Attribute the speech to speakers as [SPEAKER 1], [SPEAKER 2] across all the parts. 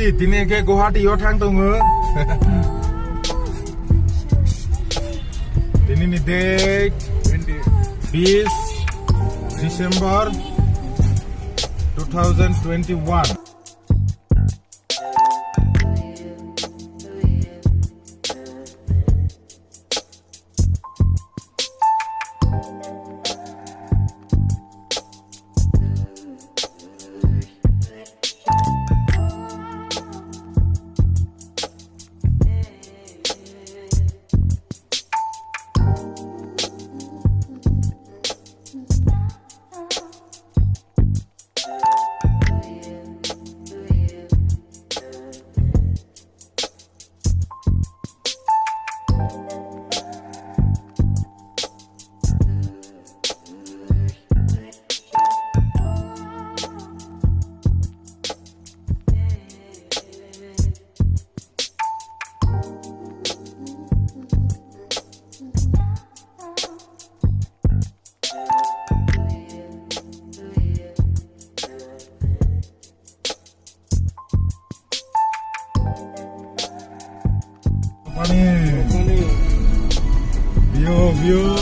[SPEAKER 1] Dini ke Guwahati yo thang tongo. Dini ni date 20 December 2021. View.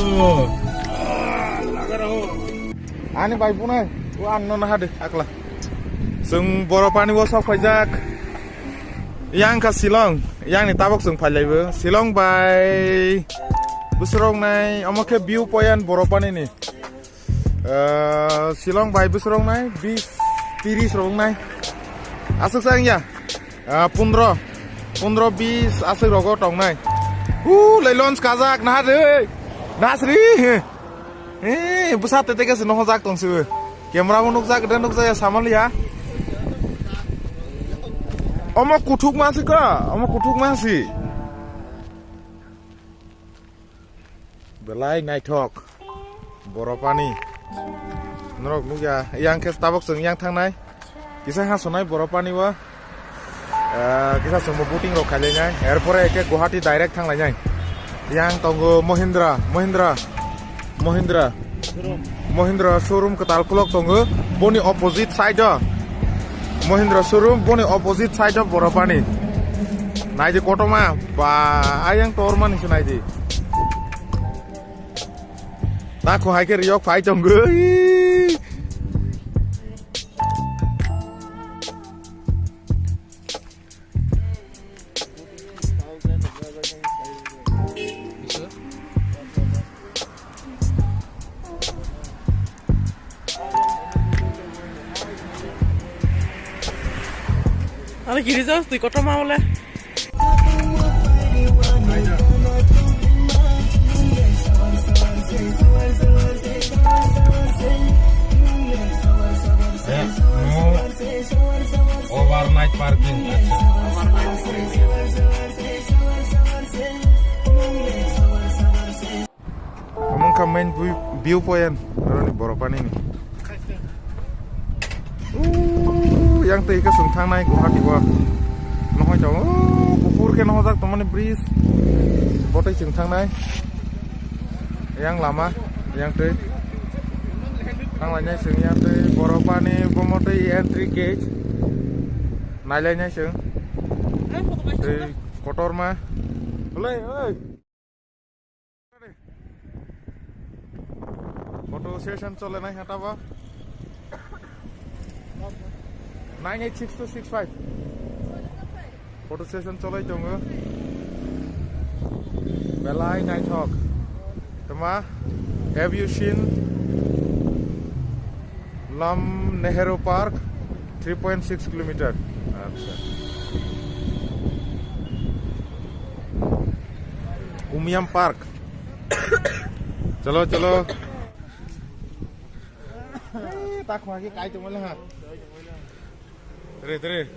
[SPEAKER 1] Ani bai punai, an non hade akla. Sung Borapani wo sok phajak. Yang ka Silong, yang ni tabok sung phalaibo. Silong bai busrong nai amake view point Borapani ni. Silong bai busrong nai 20 30 rong nai. Asuk sang ya. 15 20 asuk rogo tong nai. Lailon kazak nah deh. Nasri, besar tete kes noh jak tong sih. Kamera mau nukjak dan nukjak ya sama liya. Oma kutuk masih ka, oma kutuk masih. Belai night talk, Borapani. Norok nuk ya, yang kes tabok seng yang thang nai. Kisah hasunai Borapani wa. Kisah semua booting rok kalinya. Airport ke Guwahati direct thang lanyai. Yang tunggu Mahindra showroom ke Talkulok tunggu boni opposite side Mahindra showroom boni opposite side Borapani naiji kotoma ba ayang torman isu naiji tak ko haike riok pai tunggu
[SPEAKER 2] Ada kiri jauh, tuh kota mau le.
[SPEAKER 1] Overnight parking. Kamu ke main view point, orang Borapani ini. Yang teh ke sungtang naik Guwahati wa nohoi jauh kufur ke nohoi jak teman bridge botai sungtang naik yang lama yang teh tang lainnya sung yang teh Borapani pemotai entry gate nailanya sung teh kotor mah boleh foto session chole nai hata ba 986265 photo session cholai tongo Belai night talk tama have you seen Lam Nehru Park 3.6 km acha Umiam Park chalo tak lagi kai tumala ha Tere. Tere.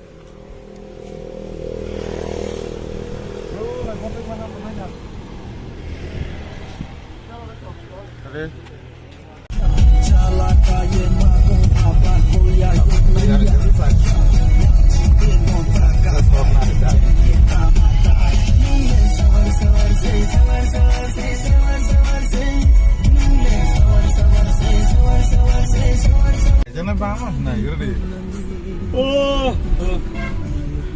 [SPEAKER 1] Jangan bangun, nah, ini.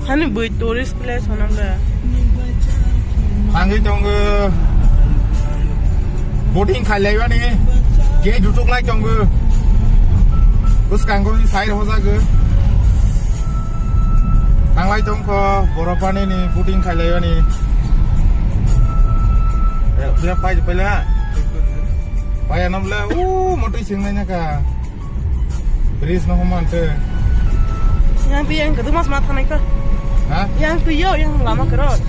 [SPEAKER 2] Hani bui tourist place honam le.
[SPEAKER 1] Hangi tong boating khai lai wa ni ge jutuk lai tong bus kanggo ni side ho ja ge tang lai tong ko borapani ni boating khai lai wa ni dia pai je pela pai anam le motor sing na ka bridge no man te
[SPEAKER 2] Yang tu yang kedua mas mata naik ke?
[SPEAKER 1] ha
[SPEAKER 2] Yang tu yo yang lama kerot.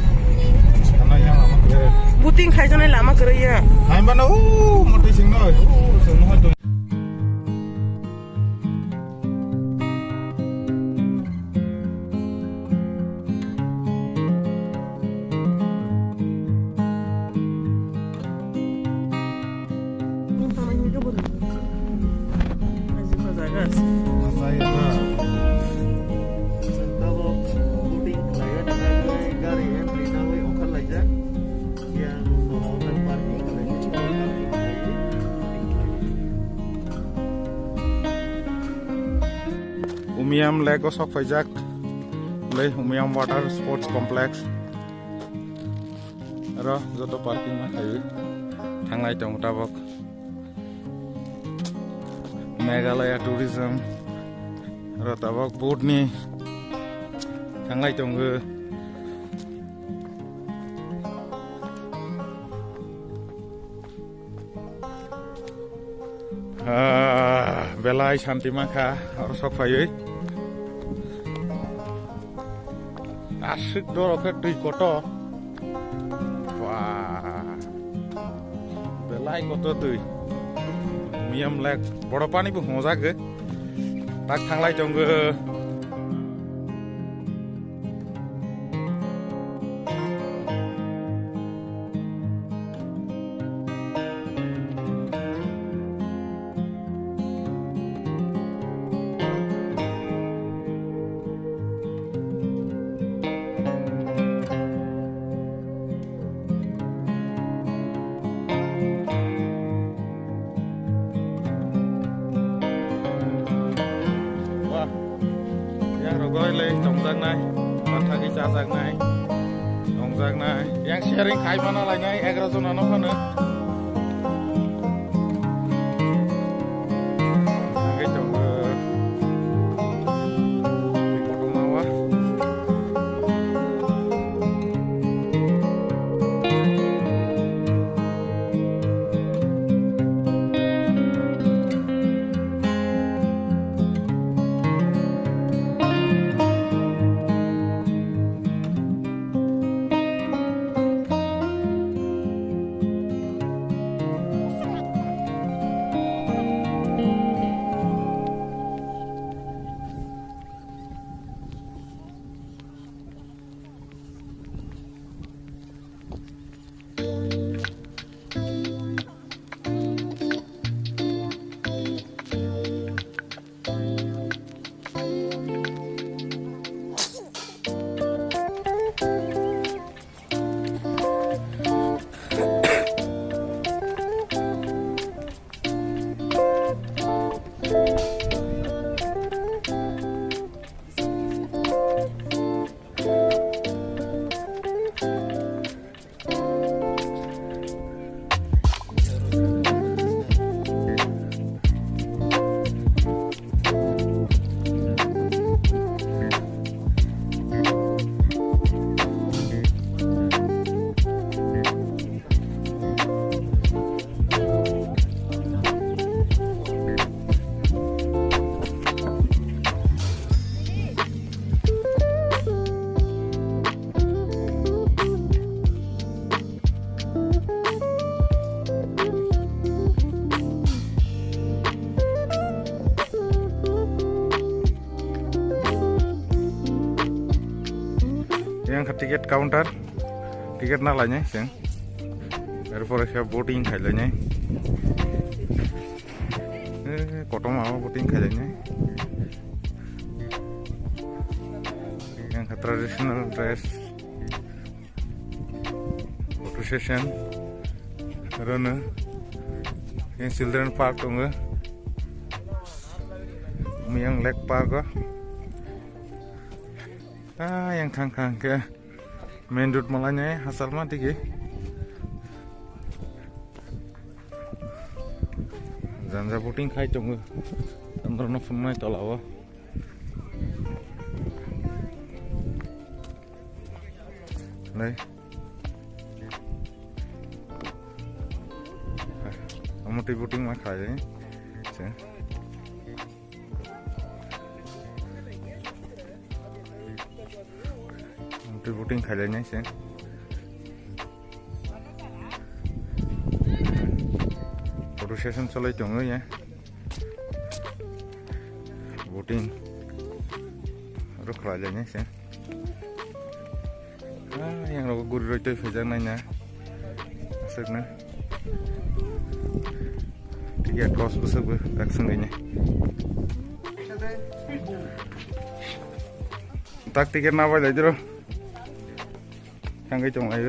[SPEAKER 1] ana yang lama ke
[SPEAKER 2] Buting khai jana lama kerot ya.
[SPEAKER 1] hai mana motor sing no sing no to Umiam Lake of Fajak, Umiam Water Sports Complex. Ro, joto parking ma khayu. Thanglai tong tabok. Meghalaya Tourism. Ro tabok boat ni. Thanglai tong ge. Belai Shanti Maka or Sofayu. Asik dorok ke koto. Wah. Belai koto tu. Miam lek boro pani bu moza ge. Tak thanglai tong ge. Rồi lên trồng rừng này, bắt thằng cái cha rừng này, trồng rừng này, yang sharing khai mana lại này, agro nó không nữa. Cái trồng cái cột màu á. Yang ke tiket counter, tiket nak lainnya, yang daripada saya boating kayaknya, kotong mau boating kayaknya, yang ke traditional dress, photo session, rana, yang children park tu enggak, yang lake park ah. Yang kang ke main road malahnya asal mati ke. Jangan puting khai tunggu. Andor no phone mai tolawa. Này. Amo ti puting ma khai đấy. Puting khai đấy nhé. Photo session চলে চঙ্গে ya. Voting. Ro khai đấy nhé. Yang lo guru roi toi phejang nai na. Asek na. Tiket kos besar be tak sengenya. Tak tiket na bai lai jero. Hangai chong lai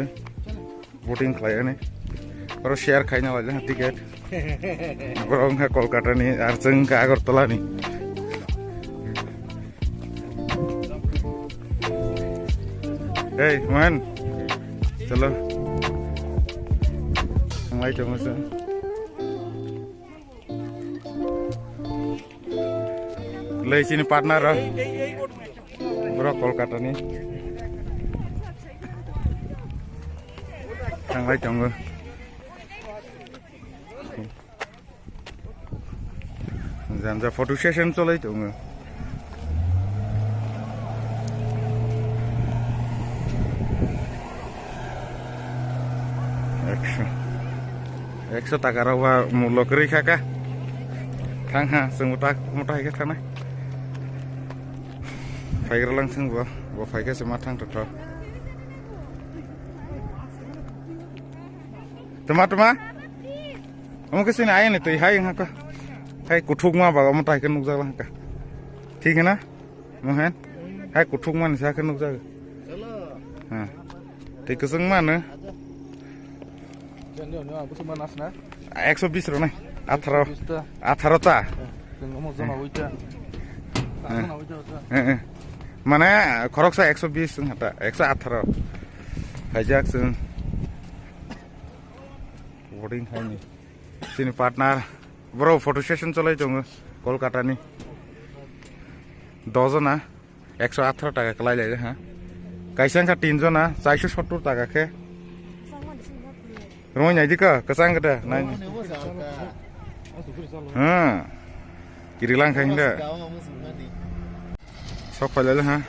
[SPEAKER 1] voting khai ne. Aro share khai na lai tiket. Borong ha Kolkata ni ar jeng ka Agartala ni. Hey man, chalo. Hangai chong se. Lei sini partner ra. Bro Kolkata ni. Hangai chong. Jangan photo session চলে চঙ্গ একশো টাকা রাওয়া মূল্য করে খাকা থাং হা जों মতা হাইকা থানাय ফাইগ্রালাं जों bo faika ma thang to tama हम के सिन आए ने तो हाय हा का हाय कुठुक मा बागा मता के नुक जाला का ठीक है ना मोहन हाय कुठुक मा निसा के नुक जागा चलो हां ठीक संग मा न जन न अब सम नास ना 120 रो नै 18 ता जों म जमा होइता माने खरकसा 120 जों हता 118 हाइजाक जों बोर्डिं हाइनि sini partner bro photo session চলে চঙ্গ কলকাতা নি 10 জনা 118 টাকা কলাই লাইলে হ্যাঁ কাইসাং কা 3 জনা 470 টাকা কে রোই নাই দিকা কাসাং গটা নাই হ্যাঁ কিরিলাং খাইন্দা সব ফাইলে হ্যাঁ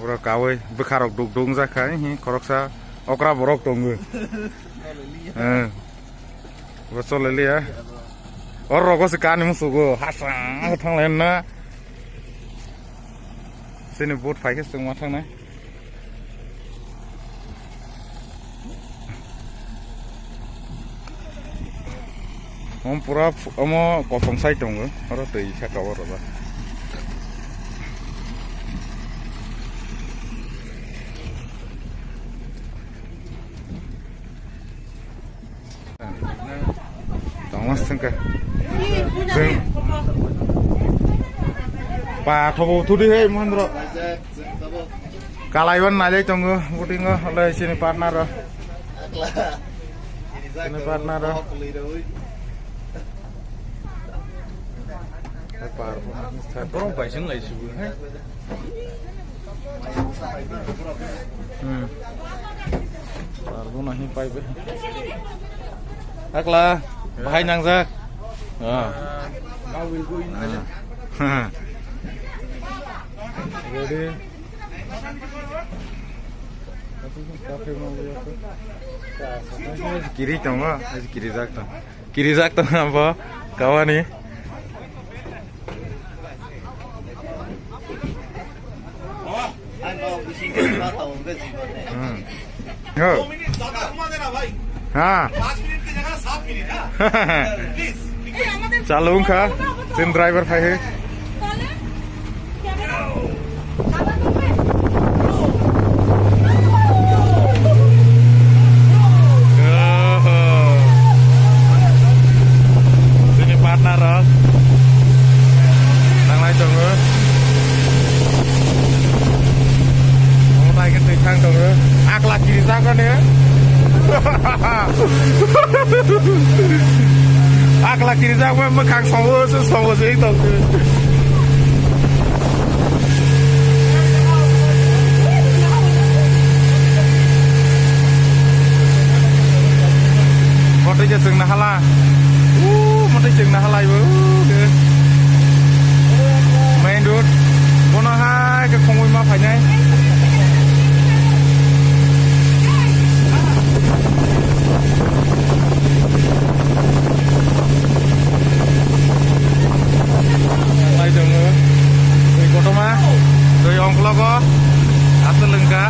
[SPEAKER 1] ওরা কাওই বখারক দুগদুং জাখাই হি খরকসা অকরা বরক দঙ্গ হ্যাঁ Betul leli ya. Orang kok sekarang ini musuh hasang thang lain na. Sini boat fight semua thang na. Om pura omo kosong sai dong ke. Orang tu ikat kawar apa. Mas sengke, seng, pa thobo thudi hei Mahendra, kalaiwan nalai tunggu, butingo, oleh sini partner, sini partner, Orang pasang lagi subuh, Baru nahi pipe, Akla. Bahai nang zak. Mau will go in aja. Ready. Kiri tong kiri zak tong apa? Kawan ni. हाँ 5 minute की जगह 7 minute please चालू का तीन driver है sini partner nang lai mokhang dong akla kiri jagan ya akla kiri jagan mokhang sawo sih dong Mati je jeng nahala mati jeng nahala ibu main dud bono hai ke khongoi ma phainai lai dong doi kotoma doi ongklogo asal lengka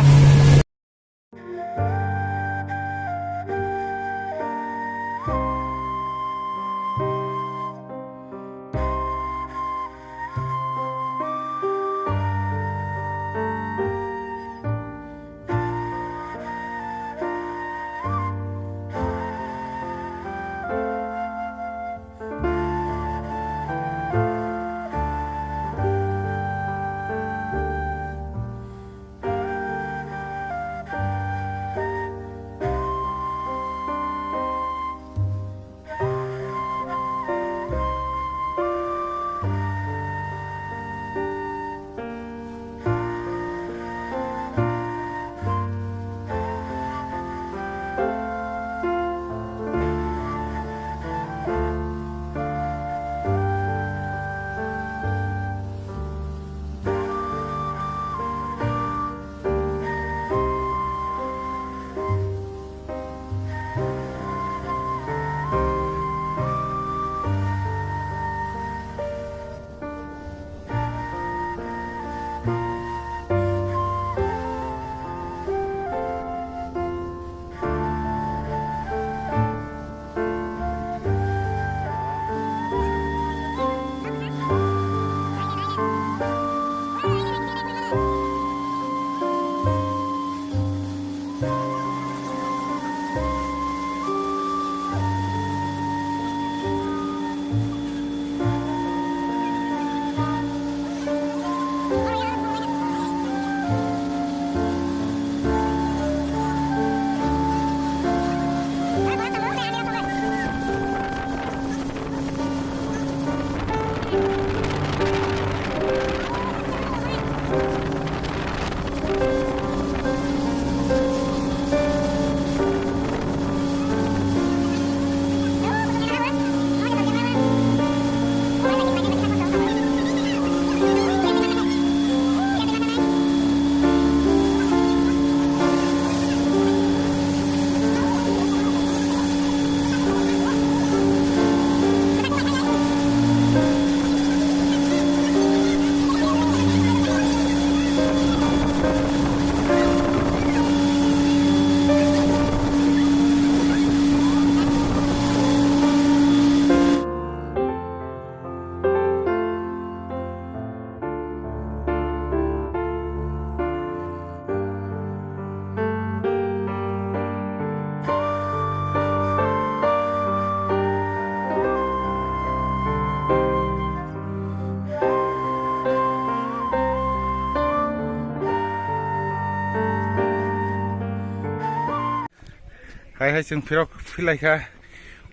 [SPEAKER 1] hai जों फिलायखा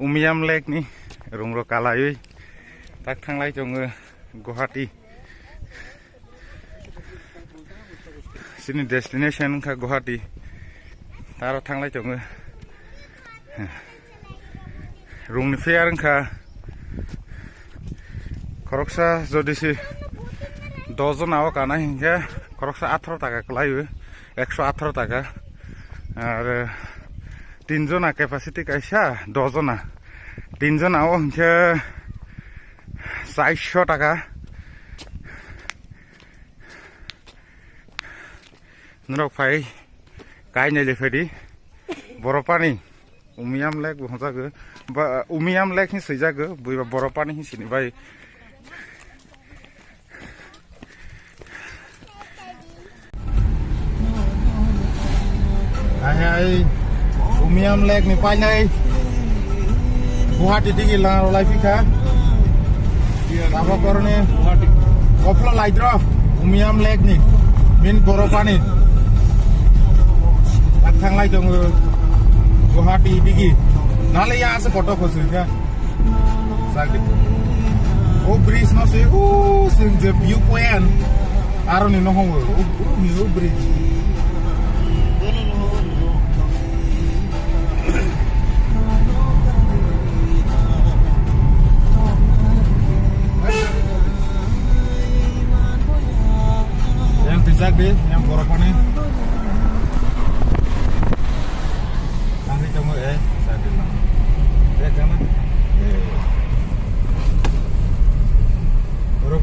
[SPEAKER 1] Umiam लेकनि रंग्र कालायै tak थांलाय जोङो गुवाहाटी जोंनि destination का गुवाहाटी तार थांलाय जोङो रुमनि फेयार का खरकसा जदिसि 10 জন आव काना हिंगा खरकसा 18 টাকা लायो 118 টাকা আর 3 जना कैपेसिटी कैसा 10 जना 3 जना आव हिंगा 400 টাকা नरक फाय गायनाय लेफायदि बरपानि उमियाम लेक बुंजागो बा उमियाम लेक नि सैजागो बुइबा बरपानि हिसिनि bye ai umiam lek ni pai nai Guwahati digi la lai fika apa korone koplo laidro umiam lek ni min boropani थांलाय दङ गुवाहाटी बिगि नाले यहाँ से फोटो खोज्नु क्या सागे ओ ब्रिज न से ओ सिं जे व्यू पॉइंट आरो नि न हंगो ओ bridge yang bijak deh yang borokane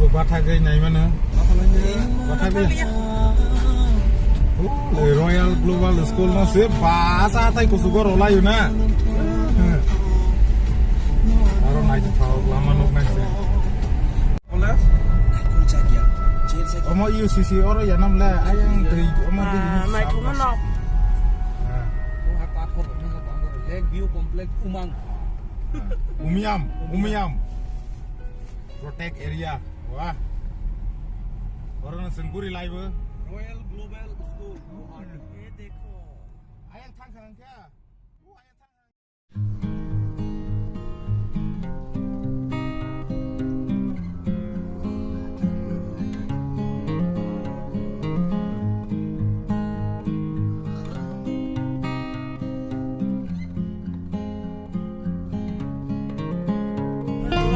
[SPEAKER 1] Bathagay na iman na. Bathagay. Royal Global School na se basa tay kusugor ola yun na. Aro na ito tawag lama nok na se. Ola? Omo UCC oro yanam la ayang tay omo di.
[SPEAKER 2] Mai thum no.
[SPEAKER 3] Lake View Complex Umang.
[SPEAKER 1] Umiam. Protect area. Wah, orang sengkuri live.
[SPEAKER 3] Royal Global School.
[SPEAKER 2] ये देखो
[SPEAKER 1] Ayang thang thang kya? Ayang thang.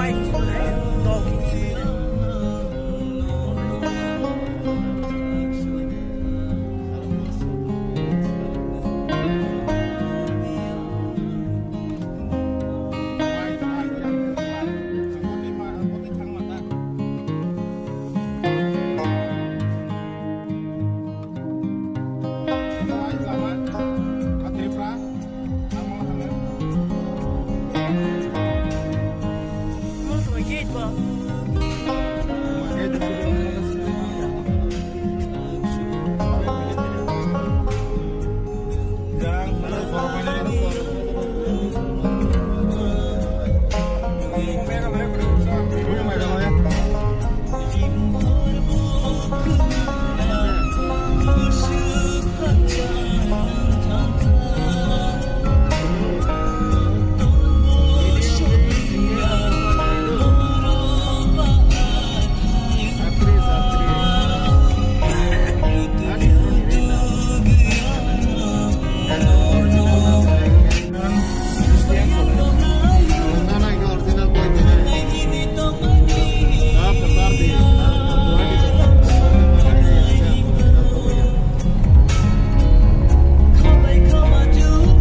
[SPEAKER 2] White dog.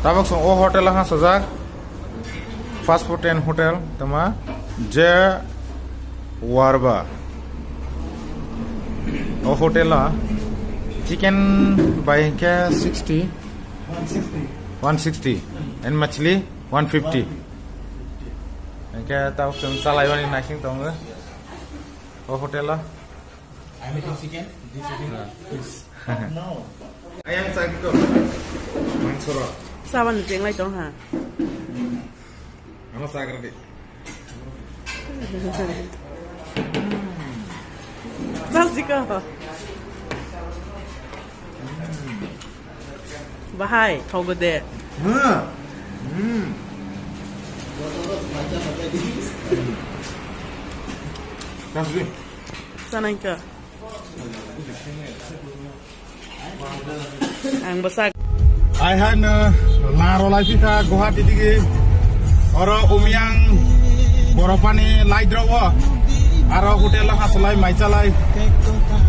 [SPEAKER 1] Tabak song o hotel ha sajak fast food and hotel tama je warba o hotel la chicken by ke 60 160 and machli 150 ke tau sung salai wani naking tong o hotel la
[SPEAKER 3] I'm eating chicken. This chicken. No.
[SPEAKER 1] ayam sakito mangsoro
[SPEAKER 2] Sawan tiếng lại cho hả?
[SPEAKER 1] ano sagar di
[SPEAKER 2] Sao gì cơ? Bahai, kau gede.
[SPEAKER 1] kasih
[SPEAKER 2] Sana ke? Ang besar.
[SPEAKER 1] I had laro lai kita Guwahati dige oro umyang boropani lai drawa aro hotel la haslai maichalai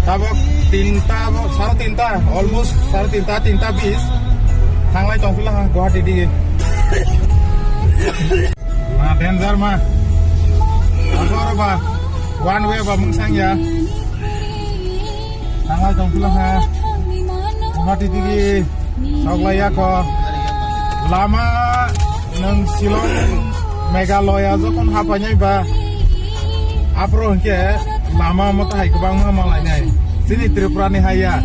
[SPEAKER 1] tabok tinta sar tinta almost sar tinta bis thanglai tongpila Guwahati dige ma danger ma agora ba one way ba mungsang ya thanglai tongpila Guwahati dige Soglaya ko lama nang Silong Meghalaya jokon hapanya ba apro ke lama mata hai kubang malai nai sini Tripura ni haya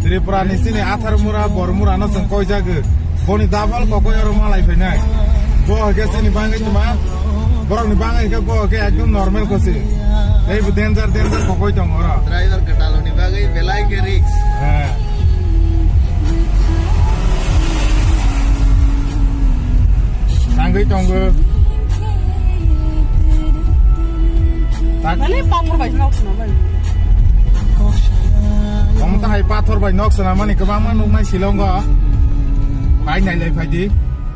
[SPEAKER 1] Tripura ni sini athar mura bormura na song koi jaga boni dabal ko ko yor malai phenai bo ke sini bangai cuma borong ni bangai ke bo ke ekdom normal ko si ei bu danger ko koi tong ora
[SPEAKER 4] driver ketalo ni bagai belai ke risk
[SPEAKER 1] Nanggai tonggo tak
[SPEAKER 2] Mana panggur baik nak sana
[SPEAKER 1] kamu tak hai pathor bai nok sana mani kebang man nuknai Silong go bai nai lai phai di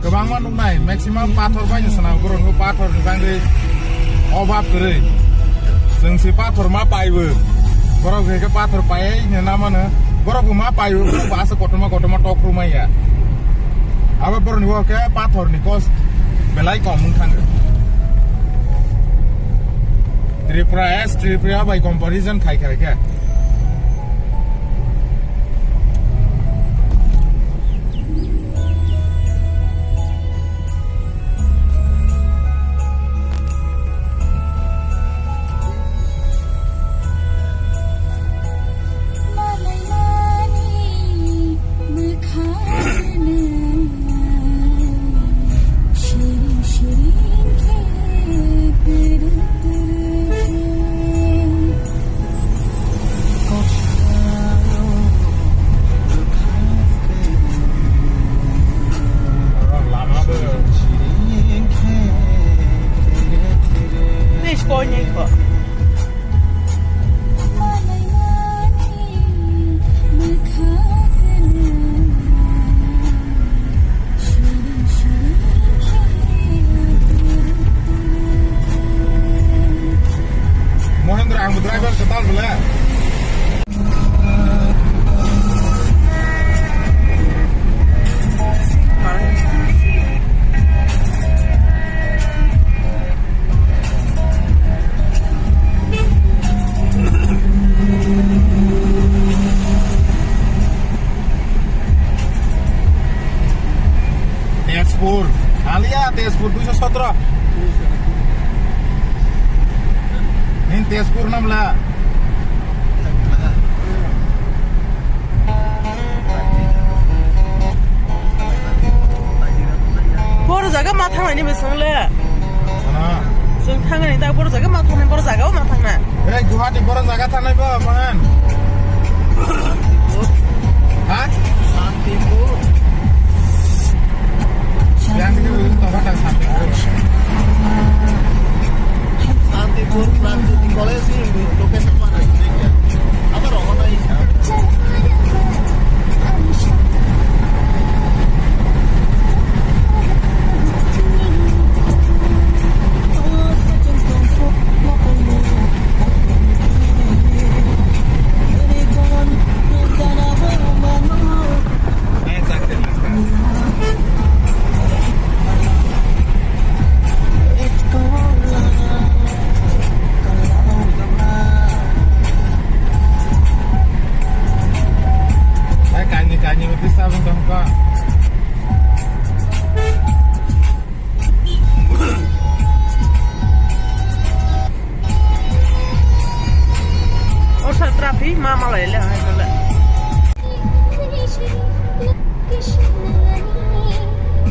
[SPEAKER 1] kebang man nuknai maximum pathor bai sana borong ko pathor ni bangai obab kore जों si pathor ma paibo borong ke pathor pai ni namana borong ma paibo bahasa kotoma tok rumah ya apa borong ni ke pathor ni kos belai komung thang Tripura by comparison khai ke driver ketal boleh Tezpur alia Tezpur 217 ini Tezpur 6 lah
[SPEAKER 2] Baru jaga matang ni besong le
[SPEAKER 1] mana
[SPEAKER 2] sung tangan ni tak baru jaga matang ni baru jaga matang na
[SPEAKER 1] Guwahati baru jaga tanai ba man hah
[SPEAKER 4] Santipur
[SPEAKER 1] yang ini tahu kan
[SPEAKER 4] Santipur Prajurit College ini location mana ini ya apa rohona ini
[SPEAKER 1] tanya betis sabun dong kak.
[SPEAKER 2] Oh, saya terapi mama lah ya, lah.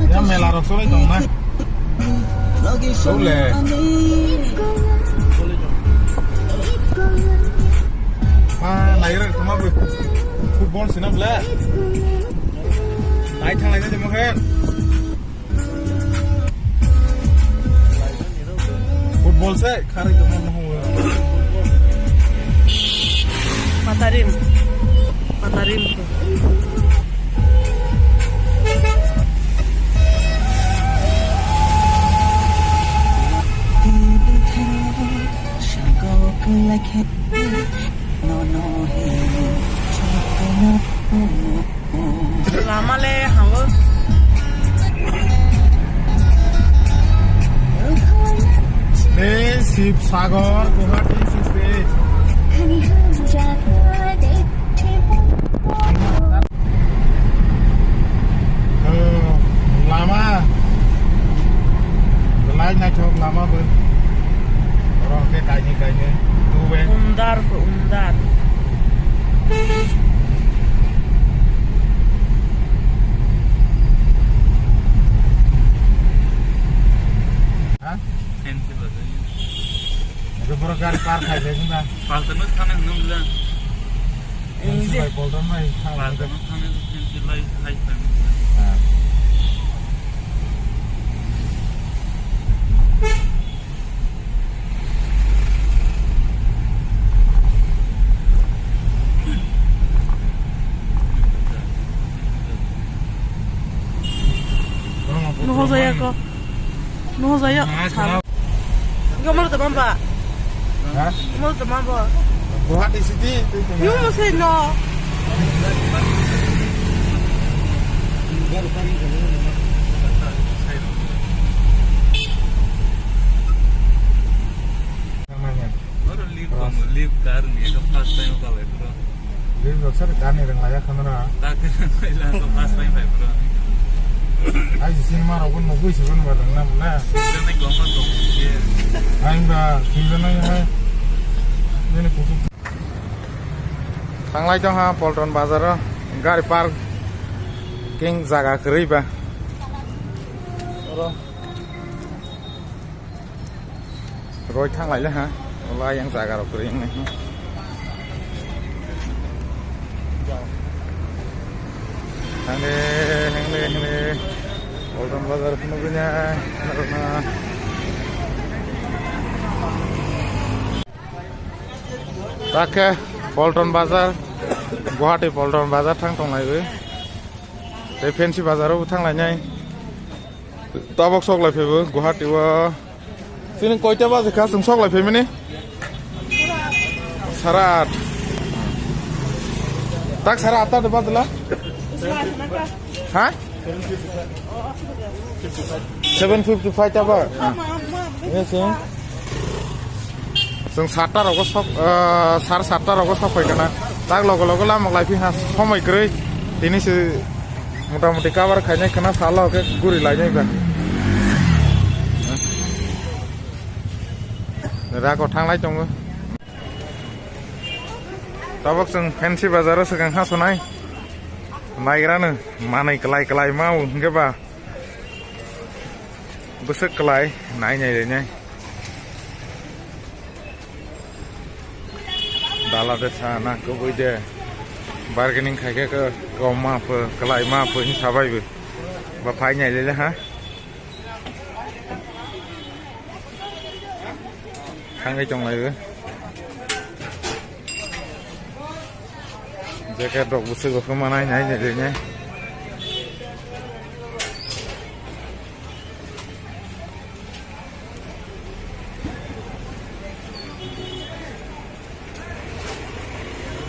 [SPEAKER 1] Ya melarang soleh dong nah. Soleh. Lahir cuma football sih nak belah. Naik thang lainnya cuma kan. Football sih, kari cuma mau.
[SPEAKER 2] Matarim tuh. Lama le, hanggo.
[SPEAKER 1] Nih, Sip Sagar, Guwahati Sip. Lama. Belai nak coba lama ber. Orang ke kayaknya. Tuh ben.
[SPEAKER 2] Undar.
[SPEAKER 1] Hah?
[SPEAKER 3] Fancy bazaar.
[SPEAKER 1] Itu berkar park aja kita.
[SPEAKER 3] Paltanus खाने हम लोग ला.
[SPEAKER 1] Ini sih polton mah.
[SPEAKER 3] Paltanus खाने तो fancy life hi fi.
[SPEAKER 2] Nuh saya kok. Nuh saya. Kamu mau teman pak?
[SPEAKER 1] Hah?
[SPEAKER 2] Mau teman pak?
[SPEAKER 1] Guwahati City itu.
[SPEAKER 2] Yuk masih no.
[SPEAKER 1] Namanya.
[SPEAKER 3] Orang live car ni kan first time kau itu.
[SPEAKER 1] Dia dokter kan yang layak kan na.
[SPEAKER 3] Tak kira kau first time itu.
[SPEAKER 1] Ay sinema robun mo kuis robun barang na mula.
[SPEAKER 3] Kita ni gompa tu.
[SPEAKER 1] Ay ba sinema ya. Ini kutu. Tanglai jong ha Polton Bazar gari park king jaga keri ba. Rồi thang lại lah ha. Olah yang jaga keri ini. Hang Polton Bazar punya karena Rakke Polton Bazar Guwahati Polton Bazar thang tong lai oi te fancy bazar ro thang lai nyai tabok sok lai phebo Guwahati wa sini koita baje ka sung sok lai phemini sarat tak sarat ta de badla ha 755 ta ba yes sir जों 7टा रावखौ सब 7:30 रावखौ सफायगोना ताक लग लग लामक लाइफि हा समय grey दिनैसो मोटामोटी काबार खायनाय खोना साला के गुरि लायनाय बा राको थांलाय दङ ताबक जों फेन्सी बाजाराव सिगां हासनाय नायग्रानो मानै कलाय कलाय माव होनगेबा बोसो कलाय नायनाय Dala desa na kebui de bargaining khaike ke koma pe kelai ma pe ni sabai be ba phai nyai le ha thang cái trong này ư jacket dok busu ko ma nai nhai le nhai